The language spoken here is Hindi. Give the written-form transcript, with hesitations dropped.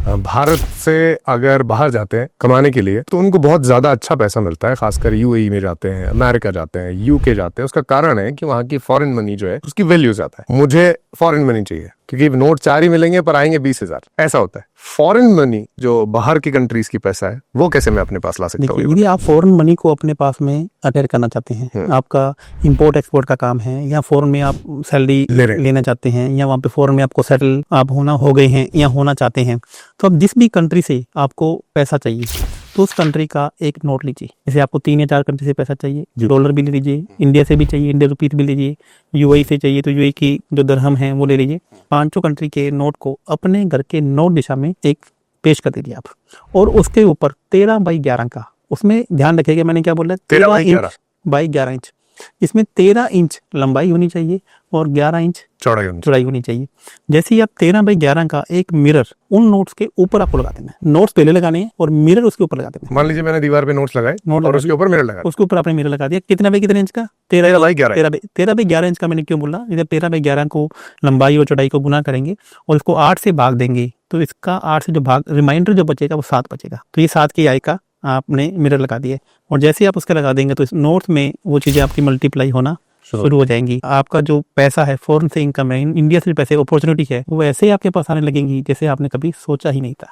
भारत से अगर बाहर जाते हैं कमाने के लिए तो उनको बहुत ज्यादा अच्छा पैसा मिलता है, खासकर यूएई में जाते हैं, अमेरिका जाते हैं, यूके जाते हैं। उसका कारण है कि वहाँ की फॉरेन मनी जो है उसकी वैल्यू ज्यादा है। मुझे फॉरेन मनी चाहिए क्योंकि नोट 4 ही मिलेंगे पर आएंगे 20,000, ऐसा होता है। फॉरेन मनी जो बाहर की कंट्रीज की पैसा है वो कैसे मैं अपने पास ला सकता हूँ? यदि आप फॉरेन मनी को अपने पास में अटेयर करना चाहते हैं, आपका इंपोर्ट एक्सपोर्ट का काम है, या फॉरेन में आप सैलरी लेना चाहते हैं, या वहाँ पे फॉरेन में आपको सेटल आप हो गए हैं या होना चाहते हैं, तो अब जिस भी कंट्री से आपको पैसा चाहिए तो उस कंट्री का एक नोट लीजिए। जैसे आपको 3 या 4 कंट्री से पैसा चाहिए, डॉलर भी ले लीजिए, इंडिया से भी चाहिए इंडियन रुपीज भी लीजिए, यूएई से चाहिए तो यूएई की जो दरहम है वो ले लीजिए। 5 कंट्री के नोट को अपने घर के नोट दिशा में एक पेश कर दीजिए आप, और उसके ऊपर 13x11 का, उसमें ध्यान रखिएगा मैंने क्या बोला, 13x11 इंच। इसमें 13 इंच लंबाई होनी चाहिए और 11 इंच चौड़ाई होनी चाहिए। जैसे ही आप 13x11 का एक मिरर उन नोट्स के ऊपर आपको लगा देना है। नोट्स पहले लगाने हैं और मिरर उसके ऊपर लगा देना है। मान लीजिए मैंने दीवार पे नोट्स लगाए और उसके ऊपर मिरर लगा, उसके ऊपर आपने मिरर लगा दिया। कितना बाई कितने इंच का? 13x11 इंच का। मैंने क्यों बोला? इधर 13x11 को लंबाई और चौड़ाई को गुना करेंगे और इसको 8 से भाग देंगे तो इसका 8 से जो भाग रिमाइंडर जो बचेगा वो 7 बचेगा। तो ये 7 की आई का आपने मिरर लगा दिए, और जैसे ही आप उसके लगा देंगे तो इस नोट्स में वो चीजें आपकी मल्टीप्लाई होना शुरू हो जाएंगी। आपका जो पैसा है, फॉरेन से इनकम है, इंडिया से पैसे अपॉर्चुनिटी है, वो ऐसे ही आपके पास आने लगेंगी जैसे आपने कभी सोचा ही नहीं था।